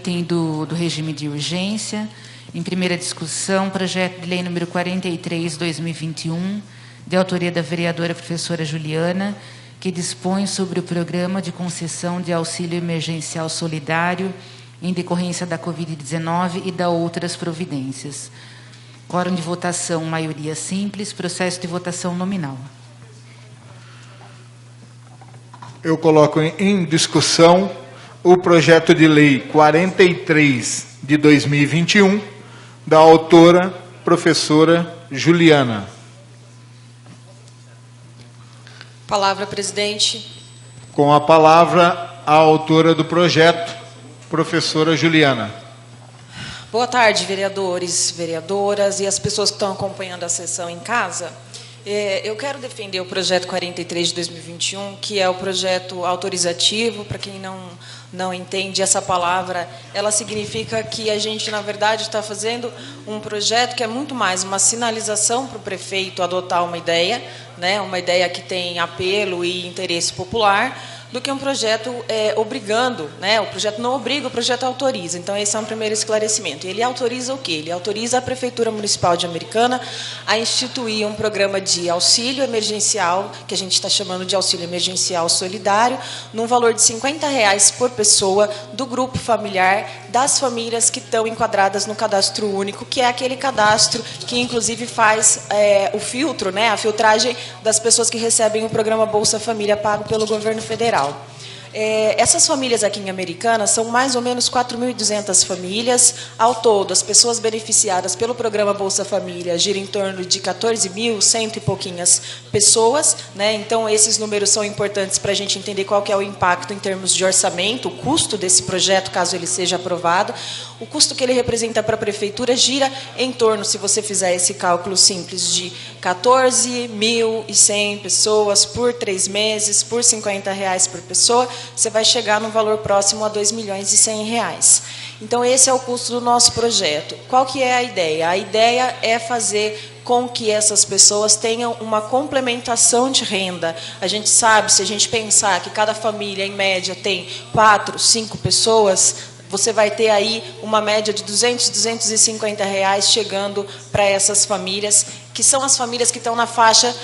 item do regime de urgência. Em primeira discussão, projeto de lei número 43/2021, de autoria da vereadora professora Juliana, que dispõe sobre o programa de concessão de auxílio emergencial solidário em decorrência da Covid-19 e da outras providências. Quórum de votação, maioria simples, processo de votação nominal. Eu coloco em discussão o projeto de lei 43 de 2021, da autora professora Juliana. Palavra, presidente. Com a palavra, a autora do projeto, professora Juliana. Boa tarde, vereadores, vereadoras e as pessoas que estão acompanhando a sessão em casa. Eu quero defender o projeto 43 de 2021, que é o projeto autorizativo. Para quem não entende essa palavra, ela significa que a gente, na verdade, está fazendo um projeto que é muito mais uma sinalização para o prefeito adotar uma ideia, né, uma ideia que tem apelo e interesse popular, do que um projeto obrigando, né? O projeto não obriga, o projeto autoriza. Então, esse é um primeiro esclarecimento. Ele autoriza o quê? Ele autoriza a Prefeitura Municipal de Americana a instituir um programa de auxílio emergencial, que a gente está chamando de auxílio emergencial solidário, num valor de R$50 por pessoa, do grupo familiar, das famílias que estão enquadradas no cadastro único, que é aquele cadastro que, inclusive, faz o filtro, né? A filtragem das pessoas que recebem o programa Bolsa Família pago pelo governo federal. Essas famílias aqui em Americana são mais ou menos 4.200 famílias. Ao todo, as pessoas beneficiadas pelo programa Bolsa Família giram em torno de 14.100 e pouquinhas pessoas, né? Então, esses números são importantes para a gente entender qual que é o impacto em termos de orçamento, o custo desse projeto, caso ele seja aprovado. O custo que ele representa para a Prefeitura gira em torno, se você fizer esse cálculo simples, de 14.100 pessoas por 3 meses, por R$50 por pessoa, você vai chegar no valor próximo a R$2.100.000. Então, esse é o custo do nosso projeto. Qual que é a ideia? A ideia é fazer com que essas pessoas tenham uma complementação de renda. A gente sabe, se a gente pensar que cada família, em média, tem 4, 5 pessoas, você vai ter aí uma média de R$200, R$250 chegando para essas famílias, que são as famílias que estão na faixa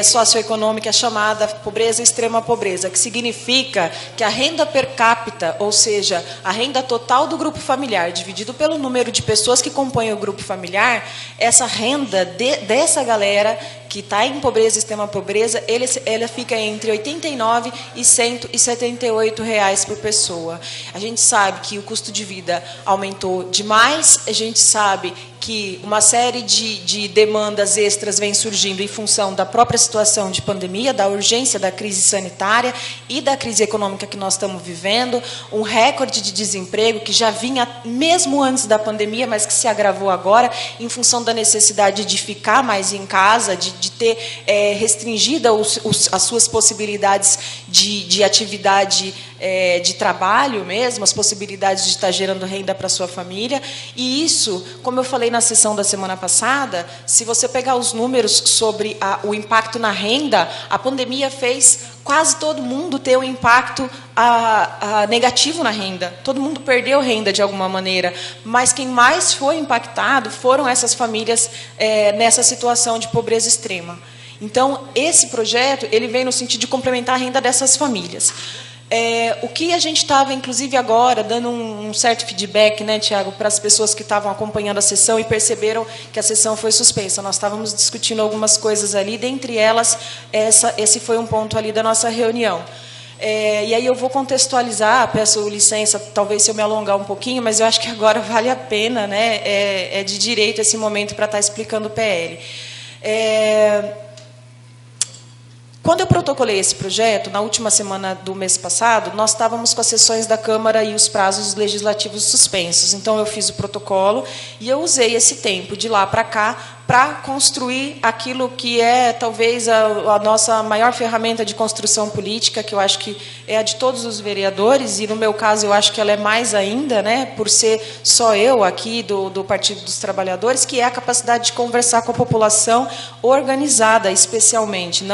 socioeconômica chamada pobreza e extrema pobreza, que significa que a renda per capita, ou seja, a renda total do grupo familiar, dividido pelo número de pessoas que compõem o grupo familiar, essa renda dessa galera que está em pobreza e extrema pobreza, ela fica entre R$89 e R$178 por pessoa. A gente sabe que o custo de vida aumentou demais, a gente sabe que uma série de demandas extras vem surgindo em função da própria situação de pandemia, da urgência da crise sanitária e da crise econômica que nós estamos vivendo, um recorde de desemprego que já vinha mesmo antes da pandemia, mas que se agravou agora em função da necessidade de ficar mais em casa, de ter restringida as suas possibilidades de atividade de trabalho mesmo, as possibilidades de estar gerando renda para a sua família. E isso, como eu falei na sessão da semana passada, se você pegar os números sobre o impacto na renda, a pandemia fez quase todo mundo ter um impacto negativo na renda. Todo mundo perdeu renda de alguma maneira, mas quem mais foi impactado foram essas famílias nessa situação de pobreza extrema. Então, esse projeto ele vem no sentido de complementar a renda dessas famílias. O que a gente estava, inclusive agora, dando um certo feedback, né, Tiago, para as pessoas que estavam acompanhando a sessão e perceberam que a sessão foi suspensa. Nós estávamos discutindo algumas coisas ali, dentre elas, esse foi um ponto ali da nossa reunião. E aí eu vou contextualizar, peço licença, talvez se eu me alongar um pouquinho, mas eu acho que agora vale a pena, né, é de direito esse momento para estar explicando o PL. Quando eu protocolei esse projeto, na última semana do mês passado, nós estávamos com as sessões da Câmara e os prazos legislativos suspensos. Então, eu fiz o protocolo e eu usei esse tempo de lá para cá para construir aquilo que é talvez a nossa maior ferramenta de construção política, que eu acho que é a de todos os vereadores, e no meu caso eu acho que ela é mais ainda, né, por ser só eu aqui do Partido dos Trabalhadores, que é a capacidade de conversar com a população organizada, especialmente.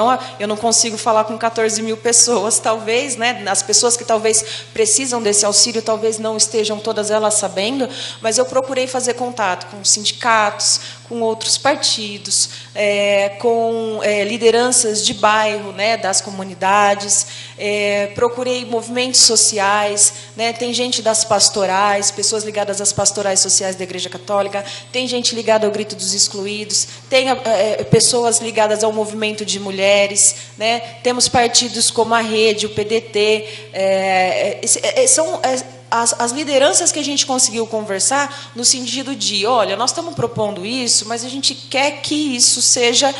Eu não consigo falar com 14 mil pessoas, talvez, né, as pessoas que talvez precisam desse auxílio, talvez não estejam todas elas sabendo, mas eu procurei fazer contato com sindicatos, com outros partidos, com lideranças de bairro, né, das comunidades, procurei movimentos sociais, né, tem gente das pastorais, pessoas ligadas às pastorais sociais da Igreja Católica, tem gente ligada ao Grito dos Excluídos, tem pessoas ligadas ao movimento de mulheres, né, temos partidos como a Rede, o PDT, são as lideranças que a gente conseguiu conversar no sentido de, olha, nós estamos propondo isso, mas a gente quer que isso seja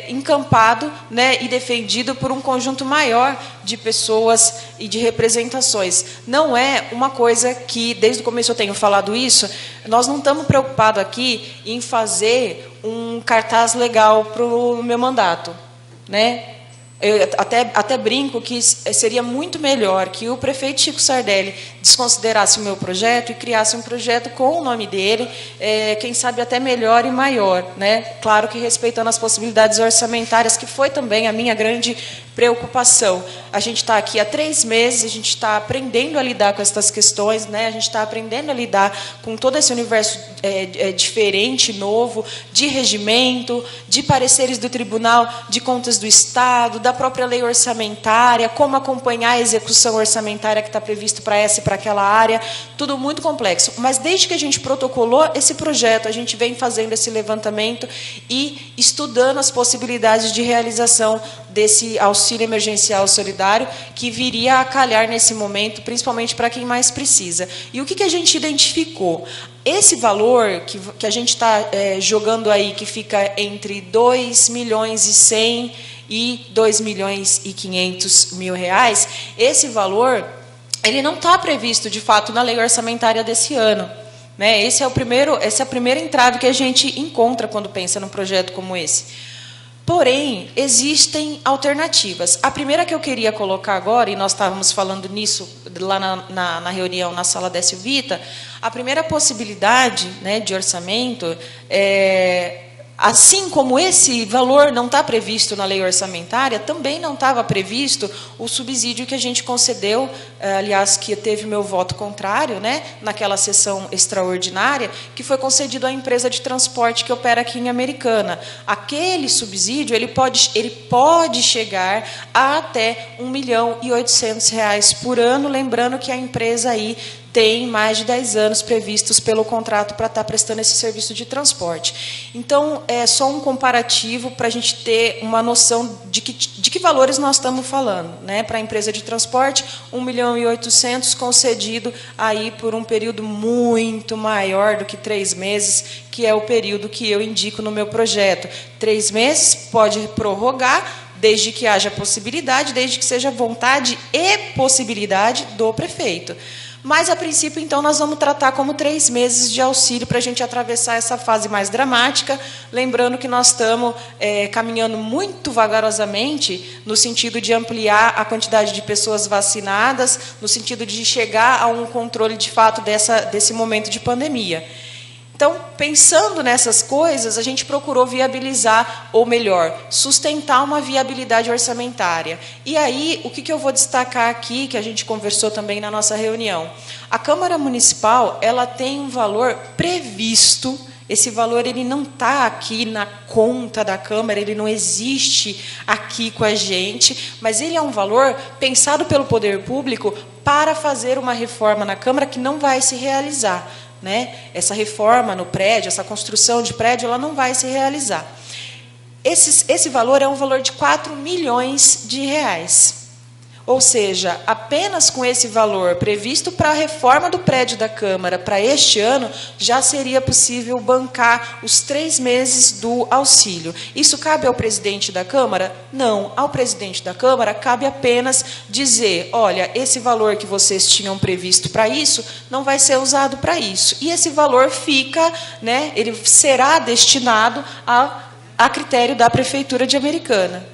encampado, né, e defendido por um conjunto maior de pessoas e de representações. Não é uma coisa que, desde o começo eu tenho falado isso, nós não estamos preocupados aqui em fazer um cartaz legal para o meu mandato, né? Eu até brinco que seria muito melhor que o prefeito Chico Sardelli desconsiderasse o meu projeto e criasse um projeto com o nome dele, quem sabe até melhor e maior, né? Claro que respeitando as possibilidades orçamentárias, que foi também a minha grande preocupação. A gente está aqui há 3 meses, a gente está aprendendo a lidar com essas questões, né? A gente está aprendendo a lidar com todo esse universo diferente, novo, de regimento, de pareceres do Tribunal de Contas do Estado, da própria lei orçamentária, como acompanhar a execução orçamentária que está previsto para essa e para aquela área, tudo muito complexo. Mas desde que a gente protocolou esse projeto, a gente vem fazendo esse levantamento e estudando as possibilidades de realização desse auxílio emergencial solidário, que viria a calhar nesse momento, principalmente para quem mais precisa. E o que a gente identificou? Esse valor que a gente está jogando aí, que fica entre 2 milhões e 100 e 2 milhões e 500 mil reais, esse valor ele não está previsto, de fato, na lei orçamentária desse ano, né? Essa é a primeira entrave que a gente encontra quando pensa num projeto como esse. Porém, existem alternativas. A primeira que eu queria colocar agora, e nós estávamos falando nisso lá na reunião na sala Décio Vita, a primeira possibilidade, né, de orçamento assim como esse valor não está previsto na lei orçamentária, também não estava previsto o subsídio que a gente concedeu, aliás, que teve meu voto contrário, né, naquela sessão extraordinária, que foi concedido à empresa de transporte que opera aqui em Americana. Aquele subsídio ele pode chegar a até R$ 1.800.000 por ano, lembrando que a empresa aí tem mais de 10 anos previstos pelo contrato para estar prestando esse serviço de transporte. Então, é só um comparativo para a gente ter uma noção de que valores nós estamos falando, né? Para a empresa de transporte, R$ 1.800.000 concedido aí por um período muito maior do que 3 meses, que é o período que eu indico no meu projeto. 3 meses, pode prorrogar, desde que haja possibilidade, desde que seja vontade e possibilidade do prefeito. Mas, a princípio, então, nós vamos tratar como 3 meses de auxílio para a gente atravessar essa fase mais dramática, lembrando que nós estamos caminhando muito vagarosamente no sentido de ampliar a quantidade de pessoas vacinadas, no sentido de chegar a um controle, de fato, desse momento de pandemia. Então, pensando nessas coisas, a gente procurou viabilizar, ou melhor, sustentar uma viabilidade orçamentária. E aí, o que eu vou destacar aqui, que a gente conversou também na nossa reunião? A Câmara Municipal, ela tem um valor previsto. Esse valor ele não está aqui na conta da Câmara, ele não existe aqui com a gente, mas ele é um valor pensado pelo poder público para fazer uma reforma na Câmara que não vai se realizar, né? Essa reforma no prédio, essa construção de prédio, ela não vai se realizar. Esse valor é um valor de R$ 4 milhões. Ou seja, apenas com esse valor previsto para a reforma do prédio da Câmara para este ano, já seria possível bancar os 3 meses do auxílio. Isso cabe ao presidente da Câmara? Não. Ao presidente da Câmara, cabe apenas dizer, olha, esse valor que vocês tinham previsto para isso, não vai ser usado para isso. E esse valor fica, né, ele será destinado a critério da Prefeitura de Americana.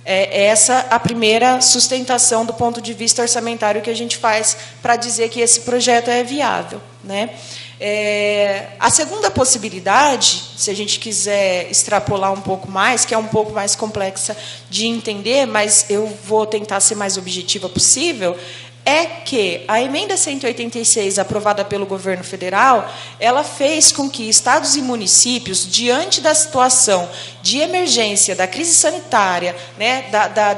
É essa a primeira sustentação do ponto de vista orçamentário que a gente faz para dizer que esse projeto é viável, né? A segunda possibilidade, se a gente quiser extrapolar um pouco mais, que é um pouco mais complexa de entender, mas eu vou tentar ser mais objetiva possível, é que a emenda 186, aprovada pelo governo federal, ela fez com que estados e municípios, diante da situação de emergência, da crise sanitária, né,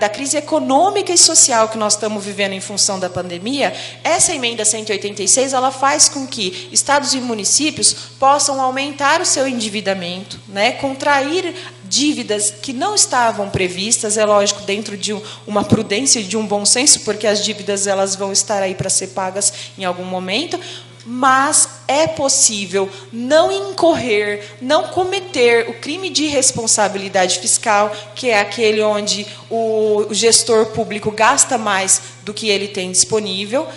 da crise econômica e social que nós estamos vivendo em função da pandemia, essa emenda 186, ela faz com que estados e municípios possam aumentar o seu endividamento, né, contrair dívidas que não estavam previstas, é lógico, dentro de uma prudência e de um bom senso, porque as dívidas elas vão estar aí para ser pagas em algum momento, mas é possível não incorrer, não cometer o crime de responsabilidade fiscal, que é aquele onde o gestor público gasta mais do que ele tem disponível,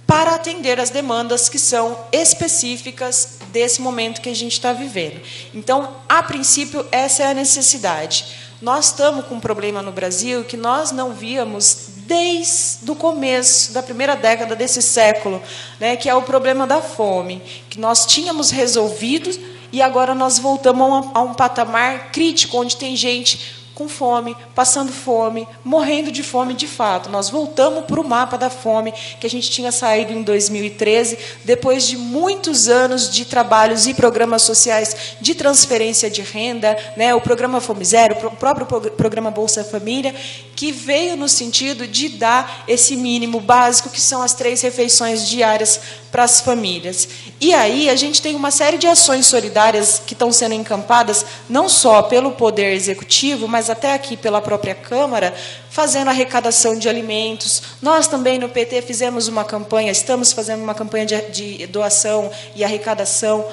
para atender as demandas que são específicas desse momento que a gente está vivendo. Então, a princípio, essa é a necessidade. Nós estamos com um problema no Brasil que nós não víamos desde o começo da primeira década desse século, né, que é o problema da fome, que nós tínhamos resolvido e agora nós voltamos a um patamar crítico, onde tem gente com fome, passando fome, morrendo de fome de fato. Nós voltamos para o mapa da fome que a gente tinha saído em 2013, depois de muitos anos de trabalhos e programas sociais de transferência de renda, né, o programa Fome Zero, o próprio programa Bolsa Família, que veio no sentido de dar esse mínimo básico, que são as 3 refeições diárias para as famílias. E aí a gente tem uma série de ações solidárias que estão sendo encampadas, não só pelo Poder Executivo, mas até aqui pela própria Câmara, fazendo arrecadação de alimentos. Nós também no PT fizemos uma campanha, estamos fazendo uma campanha de doação e arrecadação,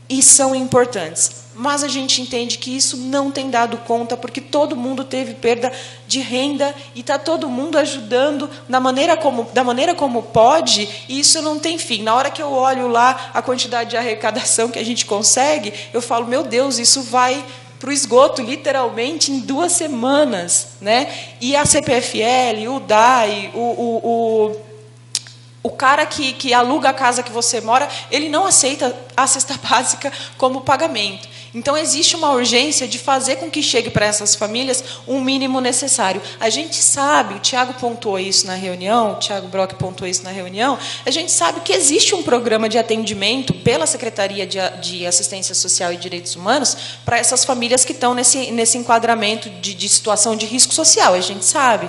e são importantes. Mas a gente entende que isso não tem dado conta, porque todo mundo teve perda de renda e está todo mundo ajudando da maneira como pode, e isso não tem fim. Na hora que eu olho lá a quantidade de arrecadação que a gente consegue, eu falo, meu Deus, isso vai para o esgoto, literalmente, em 2 semanas. Né? E a CPFL, o DAI, o cara que aluga a casa que você mora, ele não aceita a cesta básica como pagamento. Então, existe uma urgência de fazer com que chegue para essas famílias um mínimo necessário. A gente sabe, o Tiago pontuou isso na reunião, o Tiago Brock pontuou isso na reunião, a gente sabe que existe um programa de atendimento pela Secretaria de Assistência Social e Direitos Humanos para essas famílias que estão nesse enquadramento de situação de risco social, a gente sabe.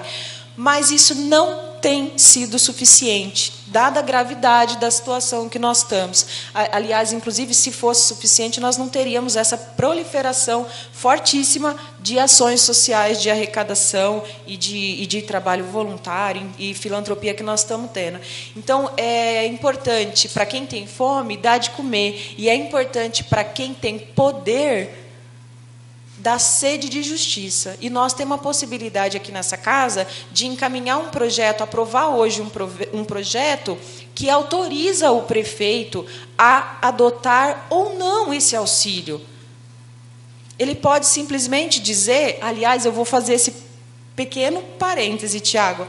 Mas isso não tem sido suficiente, dada a gravidade da situação que nós estamos. Aliás, inclusive, se fosse suficiente, nós não teríamos essa proliferação fortíssima de ações sociais, de arrecadação e de trabalho voluntário e filantropia que nós estamos tendo. Então, é importante para quem tem fome dar de comer, e é importante para quem tem poder da sede de justiça. E nós temos a possibilidade aqui nessa casa de encaminhar um projeto, aprovar hoje um projeto que autoriza o prefeito a adotar ou não esse auxílio. Ele pode simplesmente dizer, aliás, eu vou fazer esse pequeno parêntese, Tiago,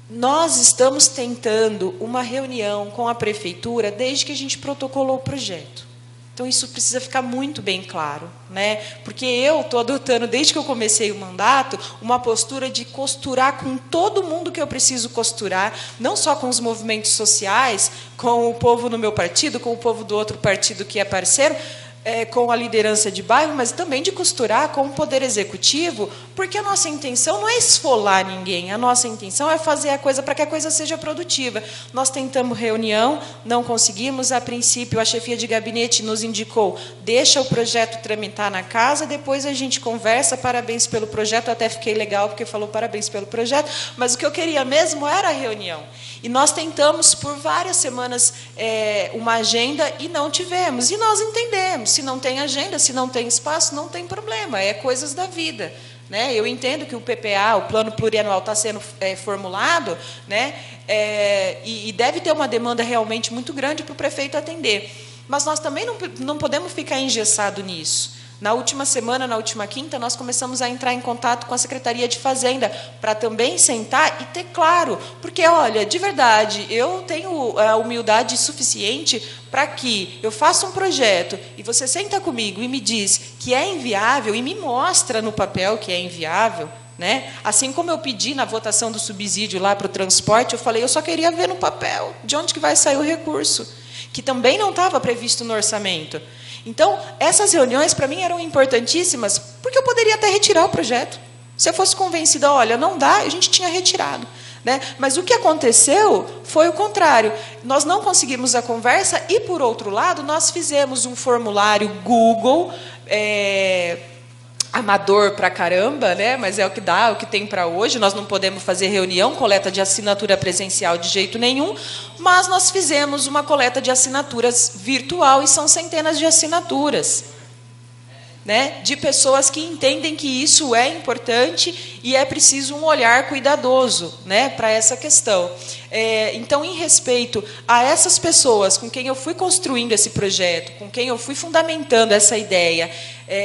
nós estamos tentando uma reunião com a prefeitura desde que a gente protocolou o projeto. Então, isso precisa ficar muito bem claro, né? Porque eu estou adotando, desde que eu comecei o mandato, uma postura de costurar com todo mundo que eu preciso costurar, não só com os movimentos sociais, com o povo no meu partido, com o povo do outro partido que é parceiro, com a liderança de bairro, mas também de costurar com o Poder Executivo, porque a nossa intenção não é esfolar ninguém, a nossa intenção é fazer a coisa para que a coisa seja produtiva. Nós tentamos reunião, não conseguimos, a princípio a chefia de gabinete nos indicou, deixa o projeto tramitar na casa, depois a gente conversa, parabéns pelo projeto, até fiquei legal porque falou parabéns pelo projeto, mas o que eu queria mesmo era a reunião. E nós tentamos por várias semanas uma agenda e não tivemos, e nós entendemos, se não tem agenda, se não tem espaço, não tem problema, é coisas da vida. Né? Eu entendo que o PPA, o Plano Plurianual, está sendo formulado, né? E deve ter uma demanda realmente muito grande para o prefeito atender. Mas nós também não podemos ficar engessados nisso. Na última semana, na última quinta, nós começamos a entrar em contato com a Secretaria de Fazenda, para também sentar e ter claro. Porque, olha, de verdade, eu tenho a humildade suficiente para que eu faça um projeto e você senta comigo e me diz que é inviável e me mostra no papel que é inviável. Né? Assim como eu pedi na votação do subsídio lá para o transporte, eu falei, eu só queria ver no papel de onde que vai sair o recurso, que também não estava previsto no orçamento. Então, essas reuniões, para mim, eram importantíssimas, porque eu poderia até retirar o projeto. Se eu fosse convencida, olha, não dá, a gente tinha retirado. Né? Mas o que aconteceu foi o contrário. Nós não conseguimos a conversa e, por outro lado, nós fizemos um formulário Google, amador pra caramba, né? Mas é o que dá, é o que tem para hoje. Nós não podemos fazer reunião, coleta de assinatura presencial de jeito nenhum, mas nós fizemos uma coleta de assinaturas virtual e são centenas de assinaturas, né? De pessoas que entendem que isso é importante e é preciso um olhar cuidadoso, né, para essa questão. Então, em respeito a essas pessoas com quem eu fui construindo esse projeto, com quem eu fui fundamentando essa ideia,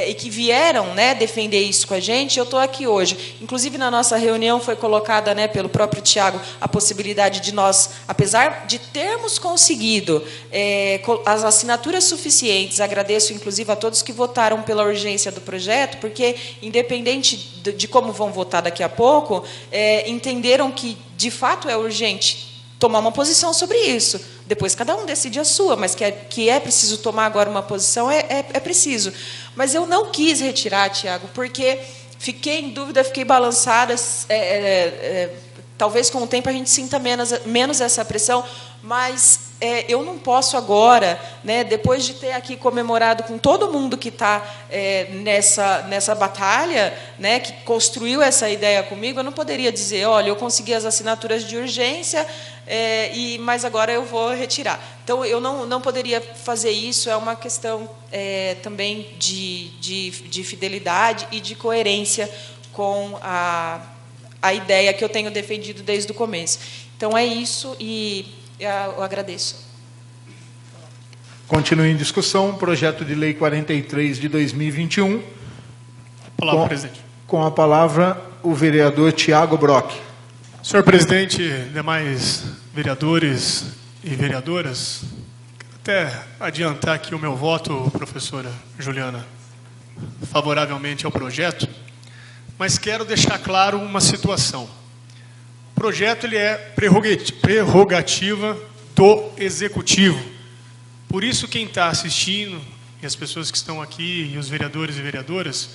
e que vieram, né, defender isso com a gente, eu estou aqui hoje. Inclusive, na nossa reunião foi colocada, né, pelo próprio Tiago a possibilidade de nós, apesar de termos conseguido as assinaturas suficientes, agradeço, inclusive, a todos que votaram pela urgência do projeto, porque, independente de como vão votar daqui a pouco, entenderam que, de fato, é urgente tomar uma posição sobre isso. Depois, cada um decide a sua, mas que é preciso tomar agora uma posição, é preciso. Mas eu não quis retirar, Tiago, porque fiquei em dúvida, fiquei balançada. Talvez, com o tempo, a gente sinta menos essa pressão, mas eu não posso agora, né, depois de ter aqui comemorado com todo mundo que está nessa batalha, né, que construiu essa ideia comigo, eu não poderia dizer, olha, eu consegui as assinaturas de urgência, mas agora eu vou retirar. Então, eu não poderia fazer isso, é uma questão também de fidelidade e de coerência com a ideia que eu tenho defendido desde o começo. Então, é isso e eu agradeço. Continue em discussão, projeto de lei 43 de 2021. Palavra, presidente. Com a palavra, o vereador Tiago Brock. Senhor presidente, demais vereadores e vereadoras, quero até adiantar aqui o meu voto, professora Juliana, favoravelmente ao projeto, mas quero deixar claro uma situação. O projeto ele é prerrogativa do Executivo. Por isso, quem está assistindo, e as pessoas que estão aqui, e os vereadores e vereadoras,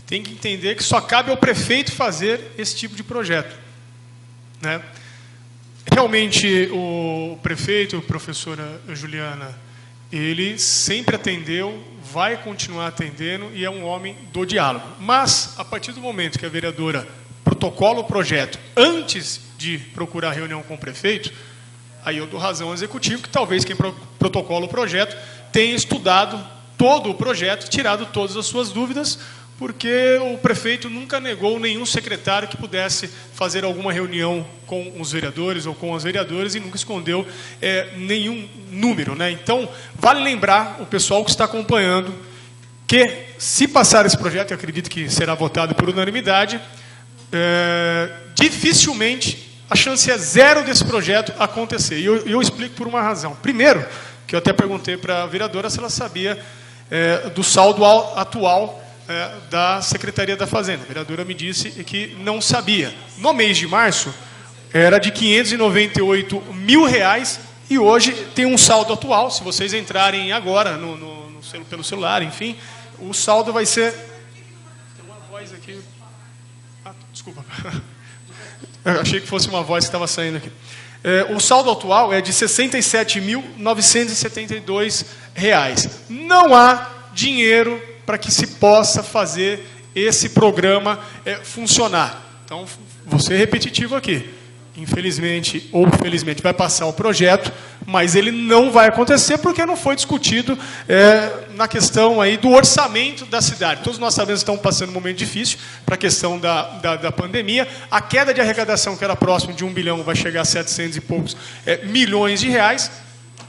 tem que entender que só cabe ao prefeito fazer esse tipo de projeto. Né? Realmente, o prefeito, professora Juliana, ele sempre atendeu, vai continuar atendendo e é um homem do diálogo. Mas, a partir do momento que a vereadora protocola o projeto antes de procurar reunião com o prefeito, aí eu dou razão ao executivo que talvez quem protocola o projeto tenha estudado todo o projeto, tirado todas as suas dúvidas, porque o prefeito nunca negou nenhum secretário que pudesse fazer alguma reunião com os vereadores ou com as vereadoras e nunca escondeu nenhum número. Né? Então, vale lembrar o pessoal que está acompanhando que, se passar esse projeto, eu acredito que será votado por unanimidade, dificilmente a chance é zero desse projeto acontecer. E eu explico por uma razão. Primeiro, que eu até perguntei para a vereadora se ela sabia do saldo atual da Secretaria da Fazenda. A vereadora me disse que não sabia. No mês de março, era de R$598 mil e hoje tem um saldo atual, se vocês entrarem agora no pelo celular, enfim, o saldo vai ser... Tem uma voz aqui... Ah, desculpa. Eu achei que fosse uma voz que estava saindo aqui. O saldo atual é de R$ 67.972. Não há dinheiro para que se possa fazer esse programa funcionar. Então, vou ser repetitivo aqui. Infelizmente ou felizmente vai passar o projeto, mas ele não vai acontecer porque não foi discutido na questão aí do orçamento da cidade. Todos nós sabemos que estamos passando um momento difícil para a questão da pandemia. A queda de arrecadação, que era próximo de 1 bilhão, vai chegar a 700 e poucos milhões de reais.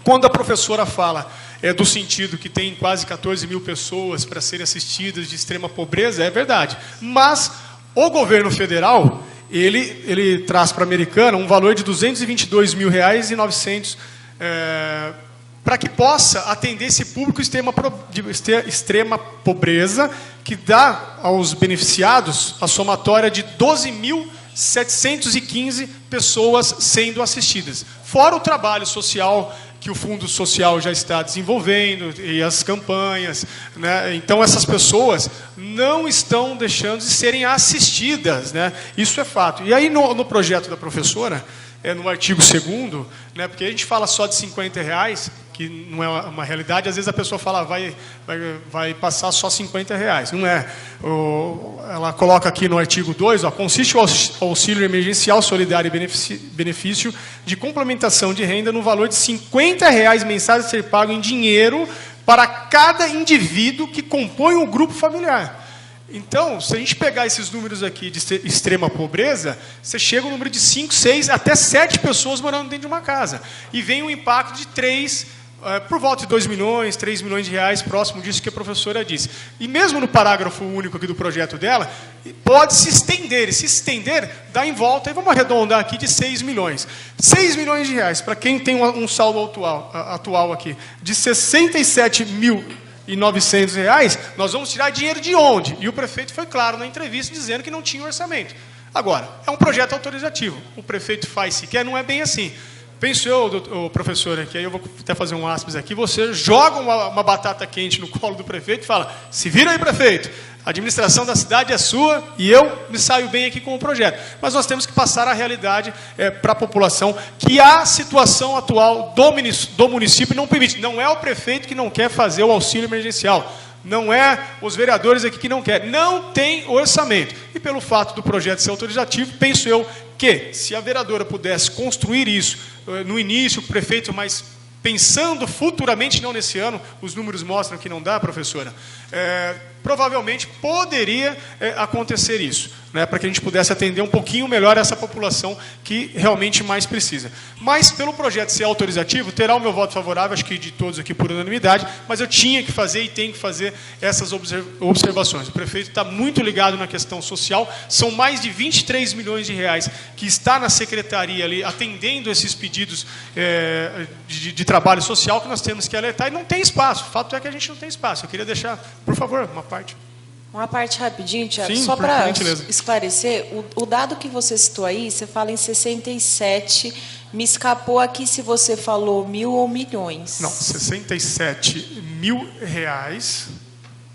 Quando a professora fala do sentido que tem quase 14 mil pessoas para serem assistidas de extrema pobreza, é verdade. Mas o governo federal... Ele traz para a Americana um valor de R$ 222.900 para que possa atender esse público de extrema pobreza, que dá aos beneficiados a somatória de 12.715 pessoas sendo assistidas. Fora o trabalho social que o Fundo Social já está desenvolvendo, e as campanhas, né? Então, essas pessoas não estão deixando de serem assistidas, né? Isso é fato. E aí, no projeto da professora, no artigo 2º, né? Porque a gente fala só de R$ 50, que não é uma realidade, às vezes a pessoa fala, vai passar só R$ 50. Não é. Ela coloca aqui no artigo 2, consiste o auxílio emergencial solidário e benefício de complementação de renda no valor de R$ 50 mensais a ser pago em dinheiro para cada indivíduo que compõe o grupo familiar. Então, se a gente pegar esses números aqui de extrema pobreza, você chega ao número de 5, 6, até 7 pessoas morando dentro de uma casa. E vem um impacto de 3, por volta de 2 milhões, 3 milhões de reais, próximo disso que a professora disse. E mesmo no parágrafo único aqui do projeto dela, pode se estender. E se estender, dá em volta, e vamos arredondar aqui, de 6 milhões. 6 milhões de reais, para quem tem um saldo atual aqui, de R$ 67.900, nós vamos tirar dinheiro de onde? E o prefeito foi claro na entrevista, dizendo que não tinha orçamento. Agora, é um projeto autorizativo. O prefeito faz se quer, não é bem assim. Penso eu, professora, que aí eu vou até fazer um aspas aqui, você joga uma batata quente no colo do prefeito e fala, se vira aí, prefeito, a administração da cidade é sua e eu me saio bem aqui com o projeto. Mas nós temos que passar a realidade para a população, que a situação atual do município não permite. Não é o prefeito que não quer fazer o auxílio emergencial. Não é os vereadores aqui que não querem. Não tem orçamento. E pelo fato do projeto ser autorizativo, penso eu que, se a vereadora pudesse construir isso no início, o prefeito, mas pensando futuramente, não nesse ano, os números mostram que não dá, professora, provavelmente poderia acontecer isso, né, para que a gente pudesse atender um pouquinho melhor essa população que realmente mais precisa. Mas, pelo projeto ser autorizativo, terá o meu voto favorável, acho que de todos aqui por unanimidade, mas eu tinha que fazer e tenho que fazer essas observações. O prefeito está muito ligado na questão social, são mais de 23 milhões de reais que está na secretaria ali, atendendo esses pedidos de trabalho social que nós temos que alertar, e não tem espaço. O fato é que a gente não tem espaço. Eu queria deixar, por favor, uma parte. Uma parte rapidinho, Tiago, Sim, só para gentileza. esclarecer, o dado que você citou aí, você fala em 67, me escapou aqui se você falou mil ou milhões. Não, 67 mil reais,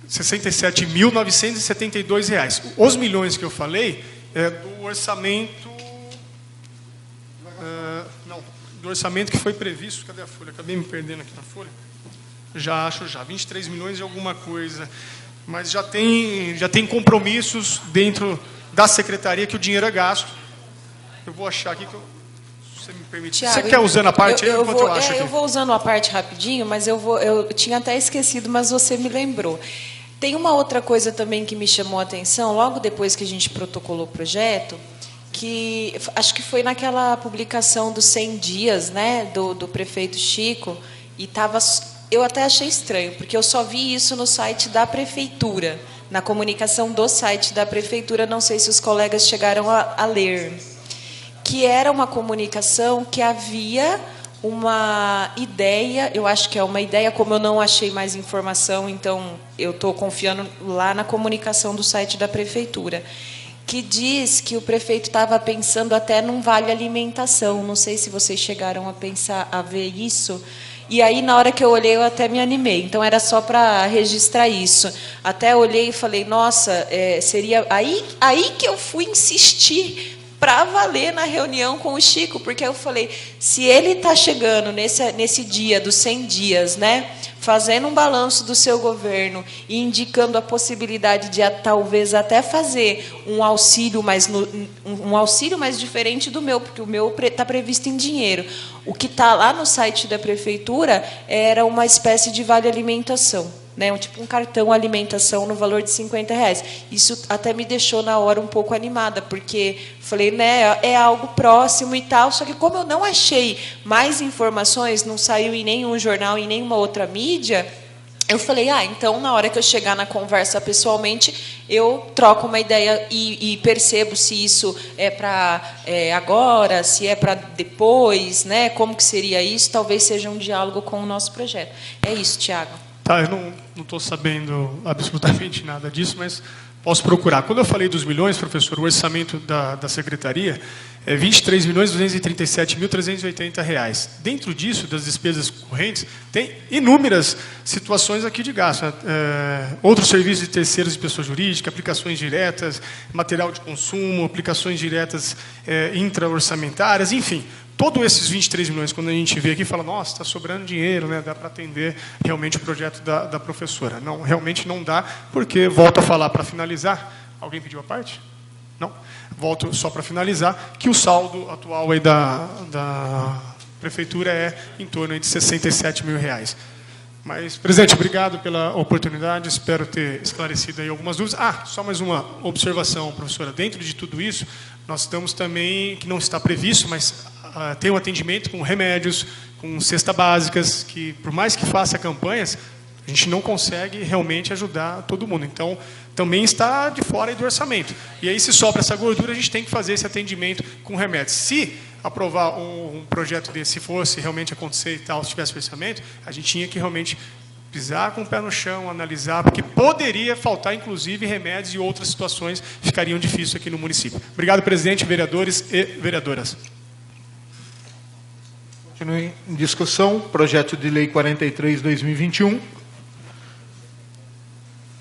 67.972 reais. Os milhões que eu falei é do orçamento, do orçamento que foi previsto, cadê a folha? Acabei me perdendo aqui na folha. Já acho, 23 milhões e alguma coisa. Mas já tem compromissos dentro da secretaria que o dinheiro é gasto. Eu vou achar aqui, se você me permite. Thiago, você quer usando a parte aí, enquanto eu acho aqui? Eu vou usando a parte rapidinho, mas eu tinha até esquecido, mas você me lembrou. Tem uma outra coisa também que me chamou a atenção, logo depois que a gente protocolou o projeto, que acho que foi naquela publicação dos 100 dias, né, do prefeito Chico, e estava... Eu até achei estranho, porque eu só vi isso no site da prefeitura, na comunicação do site da prefeitura, não sei se os colegas chegaram a ler, que era uma comunicação que havia uma ideia, eu acho que é uma ideia, como eu não achei mais informação, então eu estou confiando lá na comunicação do site da prefeitura, que diz que o prefeito estava pensando até num vale alimentação, não sei se vocês chegaram a pensar, a ver isso, E aí, na hora que eu olhei, eu até me animei. Então, era só para registrar isso. Até olhei e falei, nossa, seria aí que eu fui insistir para valer na reunião com o Chico, porque eu falei, se ele está chegando nesse dia dos 100 dias, né, fazendo um balanço do seu governo e indicando a possibilidade de talvez até fazer um auxílio mais diferente do meu, porque o meu está previsto em dinheiro. O que está lá no site da prefeitura era uma espécie de vale alimentação, né, tipo um cartão alimentação no valor de R$50. Isso até me deixou na hora um pouco animada, porque falei, né, é algo próximo e tal, só que como eu não achei mais informações, não saiu em nenhum jornal, em nenhuma outra mídia, eu falei, então na hora que eu chegar na conversa pessoalmente, eu troco uma ideia e percebo se isso é para agora, se é para depois, né, como que seria isso, talvez seja um diálogo com o nosso projeto. É isso, Tiago. Tá, eu não estou sabendo absolutamente nada disso, mas posso procurar. Quando eu falei dos milhões, professor, o orçamento da secretaria é R$ 23.237.380. Dentro disso, das despesas correntes, tem inúmeras situações aqui de gasto. Outros serviços de terceiros e pessoa jurídica, aplicações diretas, material de consumo, aplicações diretas intra-orçamentárias, enfim. Todos esses 23 milhões, quando a gente vê aqui, fala, nossa, está sobrando dinheiro, né? Dá para atender realmente o projeto da professora. Não, realmente não dá, porque, volto a falar para finalizar, alguém pediu a parte? Não? Volto só para finalizar, que o saldo atual aí da prefeitura é em torno aí de R$67 mil. Mas, presidente, obrigado pela oportunidade, espero ter esclarecido aí algumas dúvidas. Só mais uma observação, professora. Dentro de tudo isso, nós estamos também, que não está previsto, mas tem um atendimento com remédios, com cestas básicas, que, por mais que faça campanhas, a gente não consegue realmente ajudar todo mundo. Então, também está de fora aí do orçamento. E aí, se sobra essa gordura, a gente tem que fazer esse atendimento com remédios. Se aprovar um projeto desse, se fosse realmente acontecer e tal, se tivesse orçamento, a gente tinha que realmente pisar com o pé no chão, analisar, porque poderia faltar, inclusive, remédios e outras situações ficariam difíceis aqui no município. Obrigado, presidente, vereadores e vereadoras. Continue em discussão, projeto de lei 43/2021.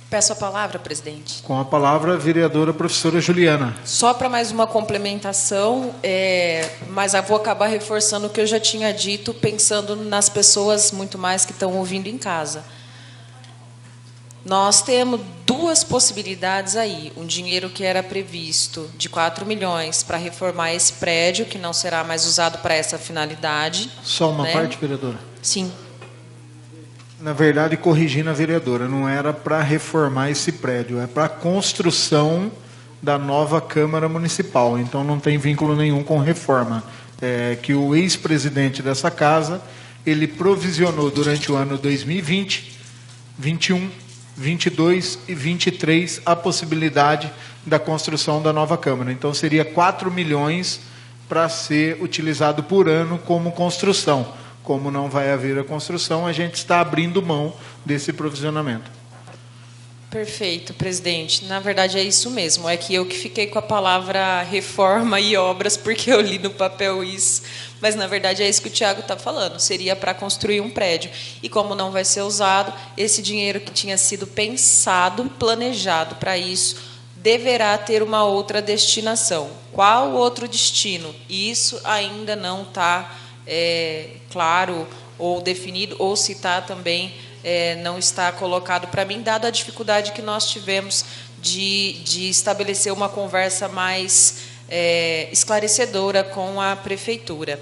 Peço a palavra, presidente. Com a palavra, a vereadora professora Juliana. Só para mais uma complementação, mas eu vou acabar reforçando o que eu já tinha dito, pensando nas pessoas muito mais que estão ouvindo em casa. Nós temos duas possibilidades aí. Um dinheiro que era previsto de 4 milhões para reformar esse prédio, que não será mais usado para essa finalidade. Só uma né? parte, vereadora? Sim. Na verdade, corrigindo a vereadora, não era para reformar esse prédio, é para a construção da nova Câmara Municipal. Então, não tem vínculo nenhum com reforma. Que o ex-presidente dessa casa, ele provisionou durante o ano 2020, 21, 22 e 23 a possibilidade da construção da nova Câmara. Então, seria 4 milhões para ser utilizado por ano como construção. Como não vai haver a construção, a gente está abrindo mão desse provisionamento. Perfeito, presidente. Na verdade, é isso mesmo. É que eu que fiquei com a palavra reforma e obras, porque eu li no papel isso. Mas, na verdade, é isso que o Tiago está falando. Seria para construir um prédio. E, como não vai ser usado, esse dinheiro que tinha sido pensado, planejado para isso, deverá ter uma outra destinação. Qual outro destino? Isso ainda não está claro ou definido, ou se está também não está colocado para mim, dada a dificuldade que nós tivemos de estabelecer uma conversa mais esclarecedora com a prefeitura.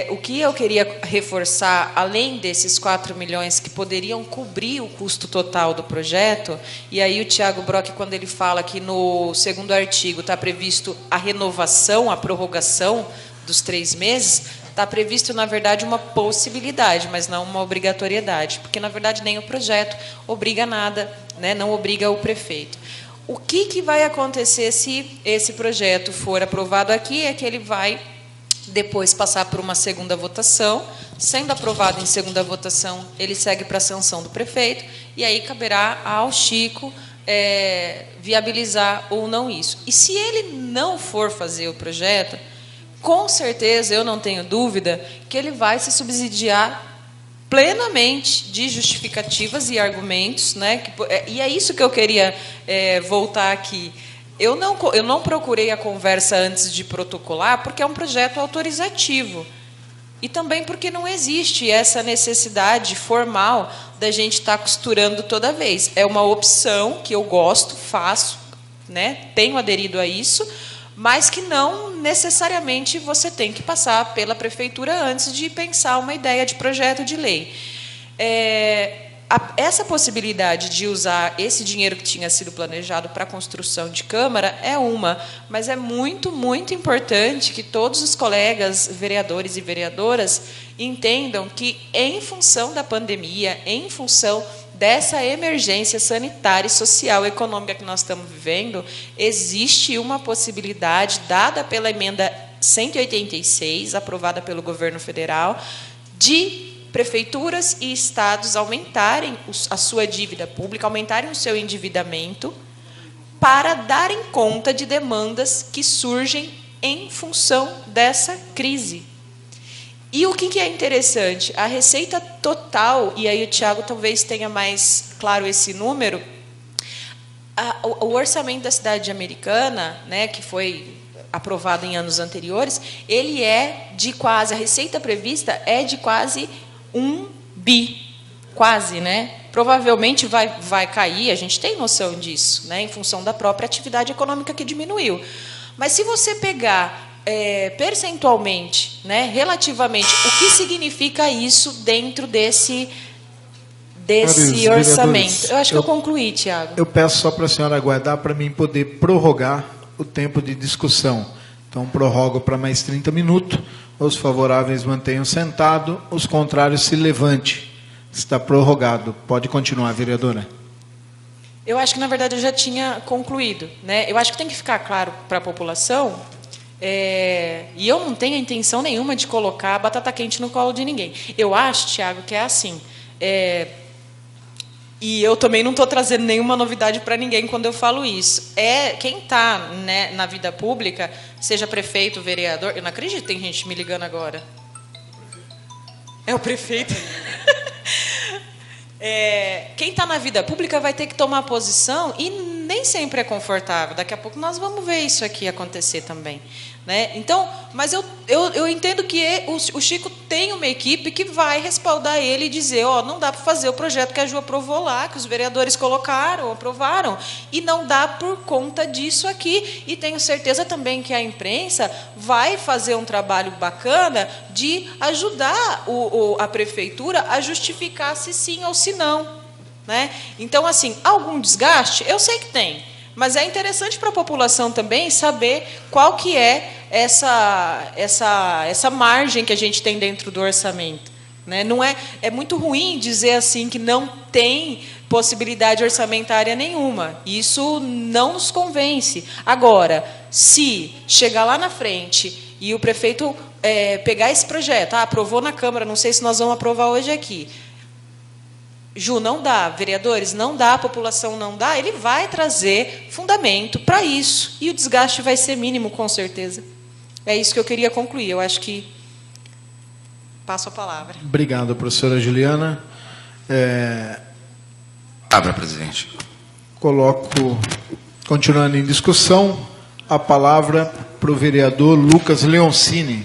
O que eu queria reforçar, além desses 4 milhões que poderiam cobrir o custo total do projeto, e aí o Tiago Brock, quando ele fala que no segundo artigo está previsto a renovação, a prorrogação dos 3 meses, está previsto, na verdade, uma possibilidade, mas não uma obrigatoriedade, porque, na verdade, nem o projeto obriga nada, né, não obriga o prefeito. O que vai acontecer se esse projeto for aprovado aqui é que ele vai depois passar por uma segunda votação. Sendo aprovado em segunda votação, ele segue para a sanção do prefeito, e aí caberá ao Chico viabilizar ou não isso. E se ele não for fazer o projeto, com certeza, eu não tenho dúvida, que ele vai se subsidiar plenamente de justificativas e argumentos, né? E é isso que eu queria voltar aqui. Eu não procurei a conversa antes de protocolar, porque é um projeto autorizativo. E também porque não existe essa necessidade formal da gente estar costurando toda vez. É uma opção que eu gosto, faço, né? Tenho aderido a isso, mas que não necessariamente você tem que passar pela prefeitura antes de pensar uma ideia de projeto de lei. Essa possibilidade de usar esse dinheiro que tinha sido planejado para a construção de Câmara é uma, mas é muito, muito importante que todos os colegas vereadores e vereadoras entendam que, em função da pandemia, em função dessa emergência sanitária, social e econômica que nós estamos vivendo, existe uma possibilidade, dada pela emenda 186, aprovada pelo governo federal, de prefeituras e estados aumentarem a sua dívida pública, aumentarem o seu endividamento, para darem conta de demandas que surgem em função dessa crise. E o que é interessante? A receita total, e aí o Tiago talvez tenha mais claro esse número, o orçamento da cidade Americana, né, que foi aprovado em anos anteriores, ele é de quase, a receita prevista é de quase 1 bi, quase, né? Provavelmente vai cair, a gente tem noção disso, né, em função da própria atividade econômica que diminuiu. Mas se você pegar percentualmente, né, relativamente, o que significa isso dentro desse orçamento? Eu acho que eu concluí, Tiago. Eu peço só para a senhora aguardar para mim poder prorrogar o tempo de discussão. Então, prorrogo para mais 30 minutos. Os favoráveis mantenham sentado, os contrários se levante. Está prorrogado. Pode continuar, vereadora. Eu acho que, na verdade, eu já tinha concluído, né? Eu acho que tem que ficar claro para a população, e eu não tenho a intenção nenhuma de colocar a batata quente no colo de ninguém. Eu acho, Tiago, que é assim. E eu também não estou trazendo nenhuma novidade para ninguém quando eu falo isso. Quem está, né, na vida pública, seja prefeito, vereador... Eu não acredito que tem gente me ligando agora. É o prefeito. Quem está na vida pública vai ter que tomar posição e nem sempre é confortável. Daqui a pouco nós vamos ver isso aqui acontecer também, né? Então, mas eu entendo que o Chico tem uma equipe que vai respaldar ele e dizer, não dá para fazer o projeto que a Ju aprovou lá, que os vereadores colocaram, aprovaram, e não dá por conta disso aqui. E tenho certeza também que a imprensa vai fazer um trabalho bacana de ajudar a prefeitura a justificar se sim ou se não, né? Então, assim, algum desgaste? Eu sei que tem. Mas é interessante para a população também saber qual que é essa margem que a gente tem dentro do orçamento, né? Não é muito ruim dizer assim que não tem possibilidade orçamentária nenhuma. Isso não nos convence. Agora, se chegar lá na frente e o prefeito pegar esse projeto, aprovou na Câmara, não sei se nós vamos aprovar hoje aqui, Ju, não dá, vereadores, não dá, a população não dá, ele vai trazer fundamento para isso. E o desgaste vai ser mínimo, com certeza. É isso que eu queria concluir. Eu acho que passo a palavra. Obrigado, professora Juliana. Palavra, presidente. Coloco, continuando em discussão, a palavra para o vereador Lucas Leoncini.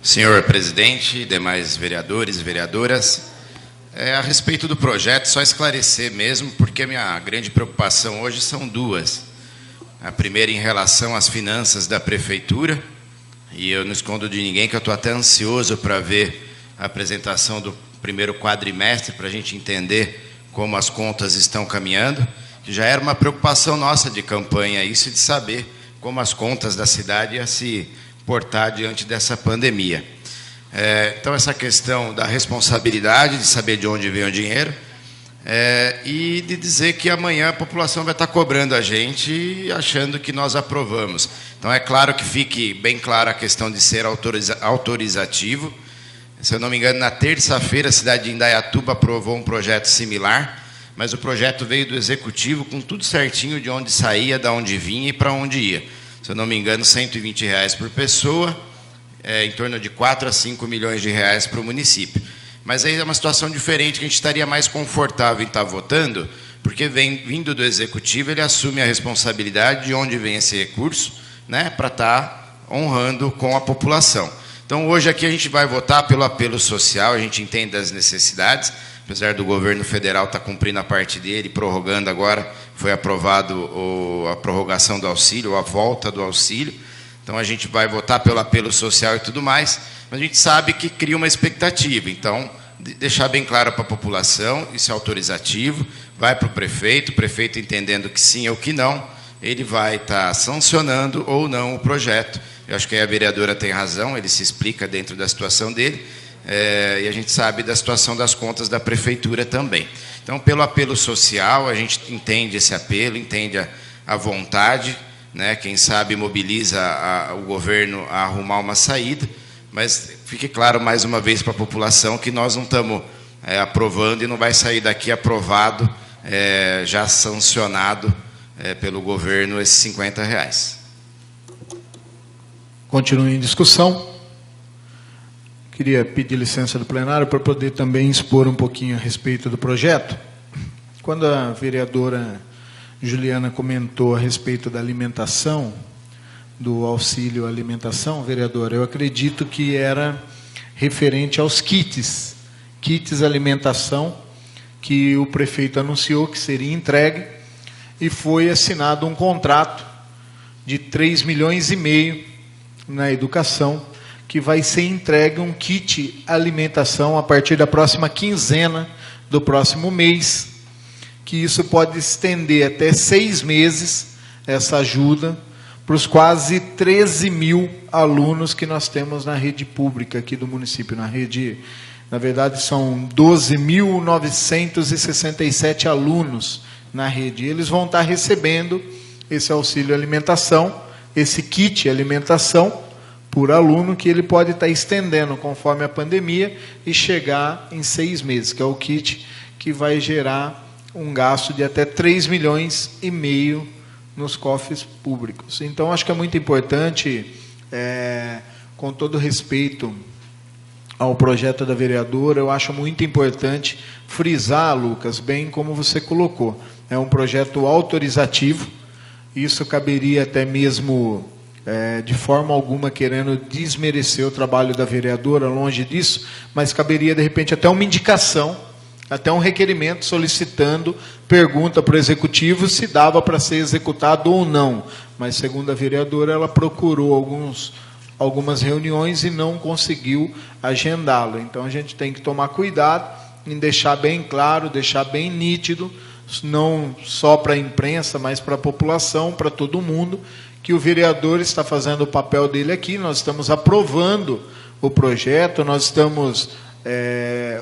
Senhor presidente, demais vereadores e vereadoras, a respeito do projeto, só esclarecer mesmo, porque a minha grande preocupação hoje são duas. A primeira em relação às finanças da prefeitura, e eu não escondo de ninguém que eu estou até ansioso para ver a apresentação do primeiro quadrimestre, para a gente entender como as contas estão caminhando, que já era uma preocupação nossa de campanha isso, de saber como as contas da cidade iam se portar diante dessa pandemia. Então, essa questão da responsabilidade, de saber de onde vem o dinheiro, e de dizer que amanhã a população vai estar cobrando a gente achando que nós aprovamos. Então, é claro que fique bem clara a questão de ser autorizativo. Se eu não me engano, na terça-feira, a cidade de Indaiatuba aprovou um projeto similar, mas o projeto veio do Executivo com tudo certinho de onde saía, de onde vinha e para onde ia. Se eu não me engano, R$ 120 por pessoa, em torno de 4 a 5 milhões de reais para o município. Mas aí é uma situação diferente, que a gente estaria mais confortável em estar votando, porque vindo do Executivo, ele assume a responsabilidade de onde vem esse recurso, né, para estar honrando com a população. Então, hoje aqui a gente vai votar pelo apelo social, a gente entende as necessidades, apesar do governo federal estar cumprindo a parte dele, prorrogando agora, foi aprovado a prorrogação do auxílio, a volta do auxílio. Então, a gente vai votar pelo apelo social e tudo mais, mas a gente sabe que cria uma expectativa. Então, deixar bem claro para a população, isso é autorizativo, vai para o prefeito entendendo que sim ou que não, ele vai estar sancionando ou não o projeto. Eu acho que a vereadora tem razão, ele se explica dentro da situação dele, e a gente sabe da situação das contas da prefeitura também. Então, pelo apelo social, a gente entende esse apelo, entende a vontade, né? Quem sabe mobiliza o governo a arrumar uma saída, mas fique claro mais uma vez para a população que nós não estamos aprovando e não vai sair daqui aprovado, já sancionado pelo governo esses R$50. Continue em discussão. Queria pedir licença do plenário para poder também expor um pouquinho a respeito do projeto. Quando a vereadora Juliana comentou a respeito da alimentação, do auxílio alimentação, vereadora, eu acredito que era referente aos kits alimentação, que o prefeito anunciou que seria entregue, e foi assinado um contrato de 3,5 milhões na educação, que vai ser entregue um kit alimentação a partir da próxima quinzena do próximo mês, que isso pode estender até 6 meses, essa ajuda, para os quase 13 mil alunos que nós temos na rede pública aqui do município. Na rede, na verdade, são 12.967 alunos na rede. Eles vão estar recebendo esse auxílio alimentação, esse kit alimentação, por aluno, que ele pode estar estendendo conforme a pandemia e chegar em 6 meses, que é o kit que vai gerar um gasto de até 3,5 milhões nos cofres públicos. Então, acho que é muito importante, com todo respeito ao projeto da vereadora, eu acho muito importante frisar, Lucas, bem como você colocou, é um projeto autorizativo, isso caberia até mesmo, de forma alguma, querendo desmerecer o trabalho da vereadora, longe disso, mas caberia, de repente, até uma indicação, até um requerimento solicitando, pergunta para o Executivo se dava para ser executado ou não. Mas, segundo a vereadora, ela procurou algumas reuniões e não conseguiu agendá-lo. Então, a gente tem que tomar cuidado em deixar bem claro, deixar bem nítido, não só para a imprensa, mas para a população, para todo mundo, que o vereador está fazendo o papel dele aqui, nós estamos aprovando o projeto, nós estamos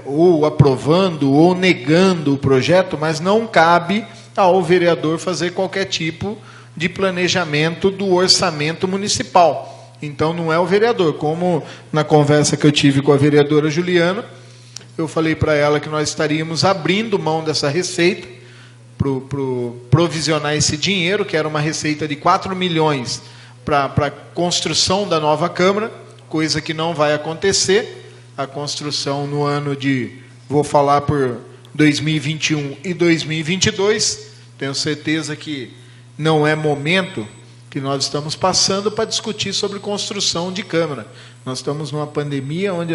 ou aprovando ou negando o projeto, mas não cabe ao vereador fazer qualquer tipo de planejamento do orçamento municipal. Então, não é o vereador. Como na conversa que eu tive com a vereadora Juliana, eu falei para ela que nós estaríamos abrindo mão dessa receita, provisionar esse dinheiro, que era uma receita de 4 milhões para a construção da nova Câmara, coisa que não vai acontecer. A construção no ano vou falar por 2021 e 2022, tenho certeza que não é momento que nós estamos passando para discutir sobre construção de Câmara. Nós estamos numa pandemia onde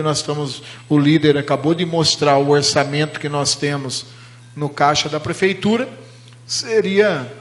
o líder acabou de mostrar o orçamento que nós temos no caixa da prefeitura, seria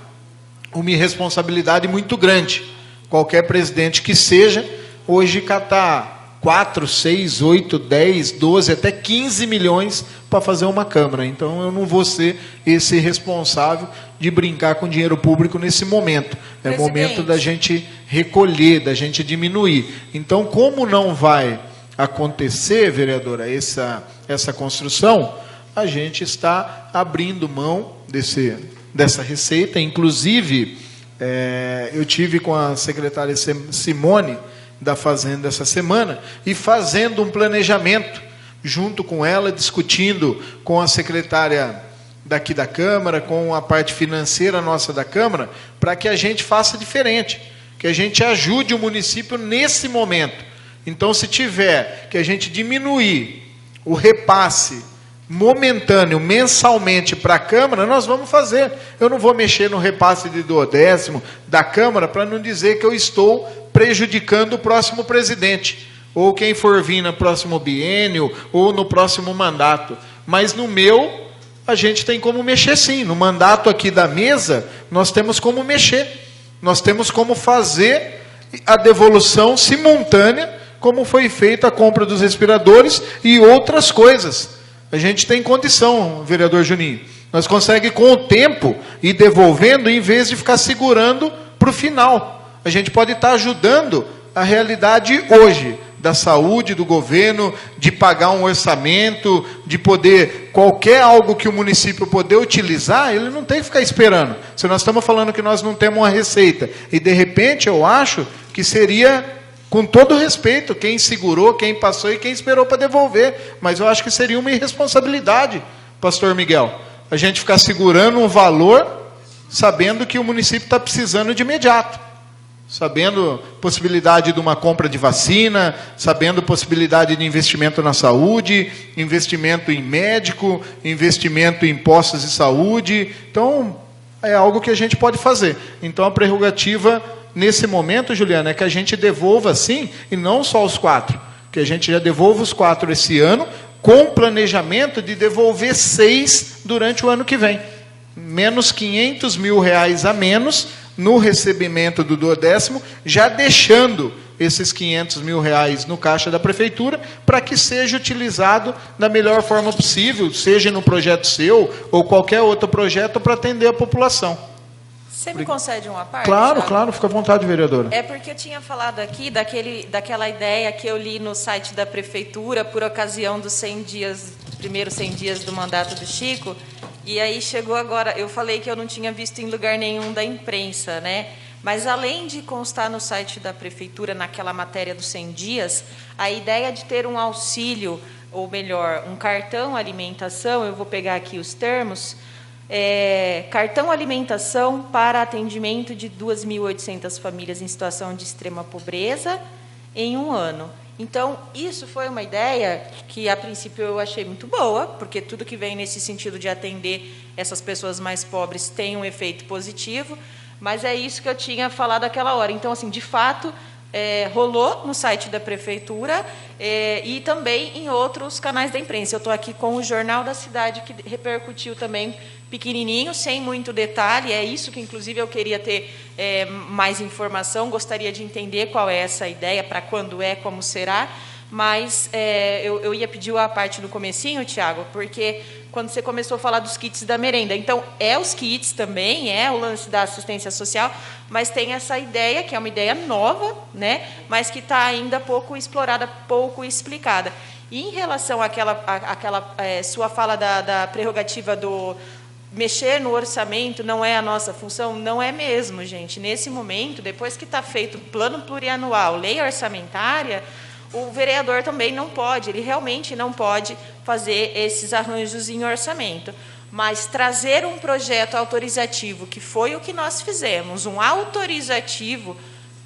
uma irresponsabilidade muito grande. Qualquer presidente que seja, hoje catar 4, 6, 8, 10, 12, até 15 milhões para fazer uma Câmara. Então, eu não vou ser esse responsável de brincar com dinheiro público nesse momento. É momento da gente recolher, da gente diminuir. Então, como não vai acontecer, vereadora, essa construção, a gente está abrindo mão dessa receita. Inclusive, eu tive com a secretária Simone da Fazenda essa semana e fazendo um planejamento junto com ela, discutindo com a secretária daqui da Câmara, com a parte financeira nossa da Câmara, para que a gente faça diferente, que a gente ajude o município nesse momento. Então, se tiver que a gente diminuir o repasse momentâneo, mensalmente para a Câmara, nós vamos fazer. Eu não vou mexer no repasse de 12º da Câmara para não dizer que eu estou prejudicando o próximo presidente, ou quem for vir no próximo biênio, ou no próximo mandato. Mas no meu, a gente tem como mexer sim. No mandato aqui da mesa, nós temos como mexer. Nós temos como fazer a devolução simultânea, como foi feita a compra dos respiradores e outras coisas. A gente tem condição, vereador Juninho. Nós conseguimos, com o tempo, ir devolvendo, em vez de ficar segurando para o final. A gente pode estar ajudando a realidade hoje, da saúde, do governo, de pagar um orçamento, de poder, qualquer algo que o município poder utilizar, ele não tem que ficar esperando. Se nós estamos falando que nós não temos uma receita, e de repente eu acho que seria, com todo respeito, quem segurou, quem passou e quem esperou para devolver, mas eu acho que seria uma irresponsabilidade, pastor Miguel, a gente ficar segurando um valor, sabendo que o município está precisando de imediato. Sabendo possibilidade de uma compra de vacina, sabendo possibilidade de investimento na saúde, investimento em médico, investimento em postos de saúde. Então, é algo que a gente pode fazer. Então, a prerrogativa, nesse momento, Juliana, é que a gente devolva sim, e não só os 4, que a gente já devolva os 4 esse ano, com planejamento de devolver 6 durante o ano que vem. Menos R$500 mil a menos no recebimento do 12º, já deixando esses R$500 mil no caixa da prefeitura, para que seja utilizado da melhor forma possível, seja no projeto seu, ou qualquer outro projeto, para atender a população. Você me concede uma parte? Claro, Thiago? claro, fica à vontade, vereadora. É porque eu tinha falado aqui daquela ideia que eu li no site da prefeitura, por ocasião dos 100 dias, primeiros 100 dias do mandato do Chico, e aí chegou agora, eu falei que eu não tinha visto em lugar nenhum da imprensa, né? Mas além de constar no site da prefeitura, naquela matéria dos 100 dias, a ideia de ter um auxílio, ou melhor, um cartão alimentação, eu vou pegar aqui os termos, cartão alimentação para atendimento de 2.800 famílias em situação de extrema pobreza em um ano. Então, isso foi uma ideia que, a princípio, eu achei muito boa, porque tudo que vem nesse sentido de atender essas pessoas mais pobres tem um efeito positivo, mas é isso que eu tinha falado aquela hora. Então, assim, de fato, rolou no site da prefeitura e também em outros canais da imprensa. Eu estou aqui com o Jornal da Cidade, que repercutiu também pequenininho, sem muito detalhe. É isso que, inclusive, eu queria ter mais informação, gostaria de entender qual é essa ideia, para quando é, como será, mas eu ia pedir a parte do comecinho, Tiago, porque quando você começou a falar dos kits da merenda, então, os kits também, o lance da assistência social, mas tem essa ideia, que é uma ideia nova, né, mas que está ainda pouco explorada, pouco explicada. E em relação àquela sua fala da prerrogativa do mexer no orçamento não é a nossa função, não é mesmo, gente. Nesse momento, depois que está feito plano plurianual, lei orçamentária, o vereador também não pode, ele realmente não pode fazer esses arranjos em orçamento. Mas trazer um projeto autorizativo, que foi o que nós fizemos, um autorizativo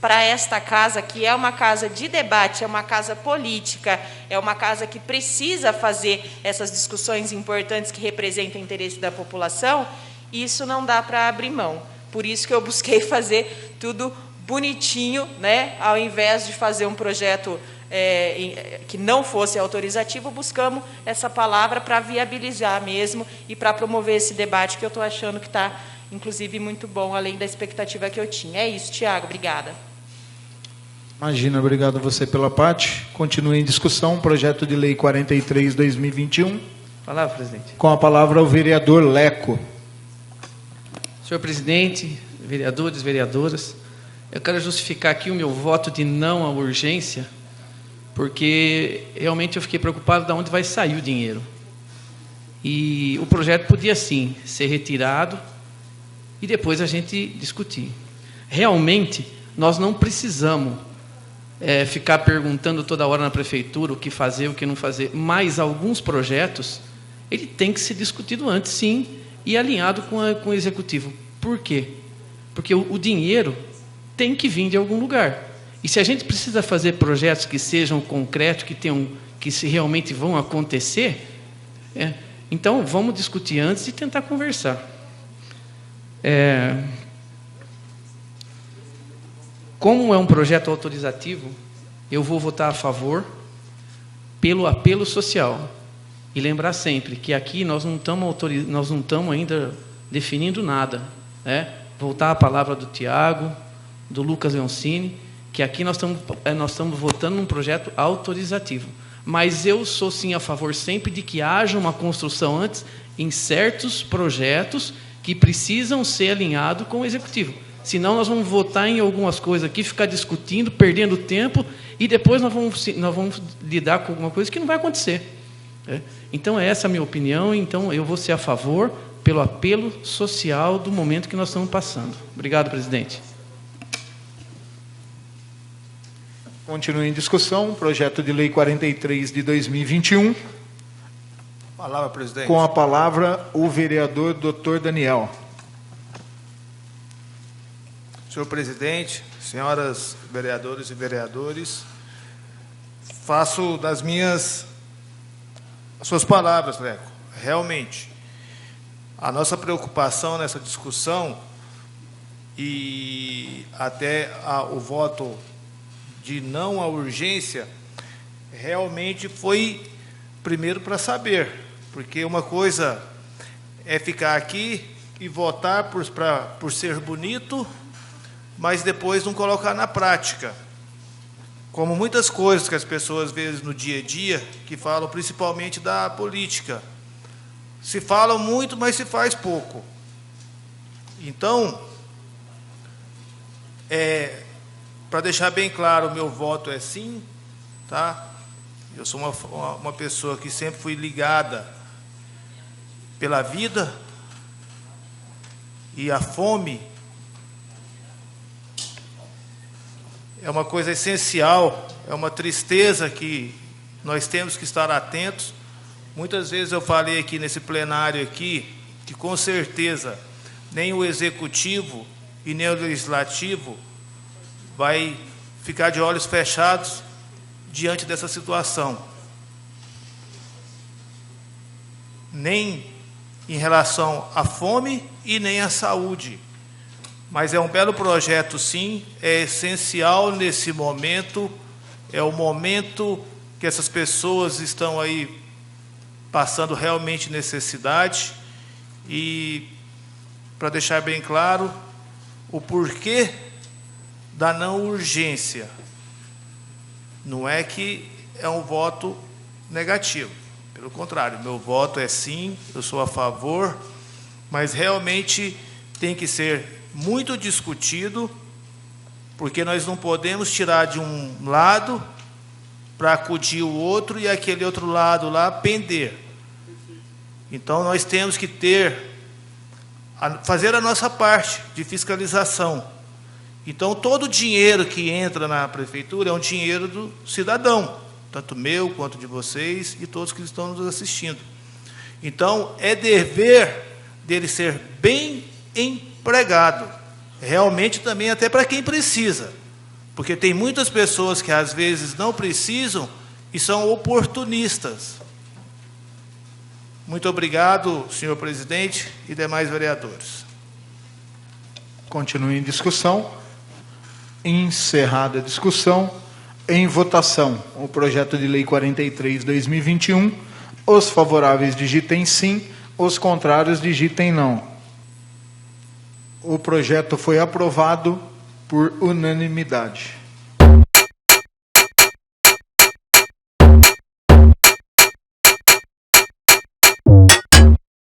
para esta casa, que é uma casa de debate, é uma casa política, é uma casa que precisa fazer essas discussões importantes que representam o interesse da população, isso não dá para abrir mão. Por isso que eu busquei fazer tudo bonitinho, né? Ao invés de fazer um projeto que não fosse autorizativo, buscamos essa palavra para viabilizar mesmo e para promover esse debate que eu estou achando que está, inclusive, muito bom, além da expectativa que eu tinha. É isso, Tiago, obrigada. Imagina, obrigado a você pela parte. Continue em discussão, projeto de lei 43/2021. Palavra, presidente. Com a palavra o vereador Leco. Senhor presidente, vereadores, vereadoras, eu quero justificar aqui o meu voto de não à urgência, porque realmente eu fiquei preocupado de onde vai sair o dinheiro. E o projeto podia, sim, ser retirado e depois a gente discutir. Realmente, nós não precisamos ficar perguntando toda hora na prefeitura o que fazer, o que não fazer, mas alguns projetos, ele tem que ser discutido antes, sim, e alinhado com o executivo. Por quê? Porque o dinheiro tem que vir de algum lugar. E se a gente precisa fazer projetos que sejam concretos, que se realmente vão acontecer, então vamos discutir antes e tentar conversar. Como é um projeto autorizativo, eu vou votar a favor pelo apelo social. E lembrar sempre que aqui nós não estamos ainda definindo nada. Voltar à palavra do Tiago, do Lucas Leoncini, que aqui nós estamos votando num projeto autorizativo. Mas eu sou, sim, a favor sempre de que haja uma construção antes em certos projetos que precisam ser alinhados com o Executivo. Senão nós vamos votar em algumas coisas aqui, ficar discutindo, perdendo tempo, e depois nós vamos lidar com alguma coisa que não vai acontecer. Então, essa é a minha opinião. Então, eu vou ser a favor pelo apelo social do momento que nós estamos passando. Obrigado, presidente. Continua em discussão, projeto de lei 43 de 2021. Palavra, presidente. Com a palavra, o vereador Dr. Daniel. Senhor presidente, senhoras vereadoras e vereadores, faço das suas palavras, Leco. Realmente, a nossa preocupação nessa discussão e até o voto de não à urgência, realmente foi primeiro para saber, porque uma coisa é ficar aqui e votar por ser bonito, mas depois não colocar na prática. Como muitas coisas que as pessoas veem no dia a dia, que falam principalmente da política. Se fala muito, mas se faz pouco. Então, para deixar bem claro, o meu voto é sim, tá? Eu sou uma pessoa que sempre fui ligada pela vida, e a fome é uma coisa essencial, é uma tristeza que nós temos que estar atentos. Muitas vezes eu falei aqui nesse plenário aqui, que com certeza nem o Executivo e nem o Legislativo vai ficar de olhos fechados diante dessa situação. Nem em relação à fome e nem à saúde. Mas é um belo projeto, sim, é essencial nesse momento, é o momento que essas pessoas estão aí passando realmente necessidade. E, para deixar bem claro, o porquê da não urgência. Não é que é um voto negativo, pelo contrário, meu voto é sim, eu sou a favor, mas realmente tem que ser muito discutido, porque nós não podemos tirar de um lado para acudir o outro e aquele outro lado lá pender. Então nós temos que fazer a nossa parte de fiscalização. Então todo o dinheiro que entra na prefeitura é um dinheiro do cidadão, tanto meu quanto de vocês e todos que estão nos assistindo. Então é dever dele ser bem empregado, realmente também até para quem precisa, porque tem muitas pessoas que às vezes não precisam e são oportunistas. Muito obrigado, senhor presidente e demais vereadores. Continue em discussão. Encerrada a discussão, em votação, o projeto de lei 43/2021. Os favoráveis digitem sim, os contrários digitem não. O projeto foi aprovado por unanimidade.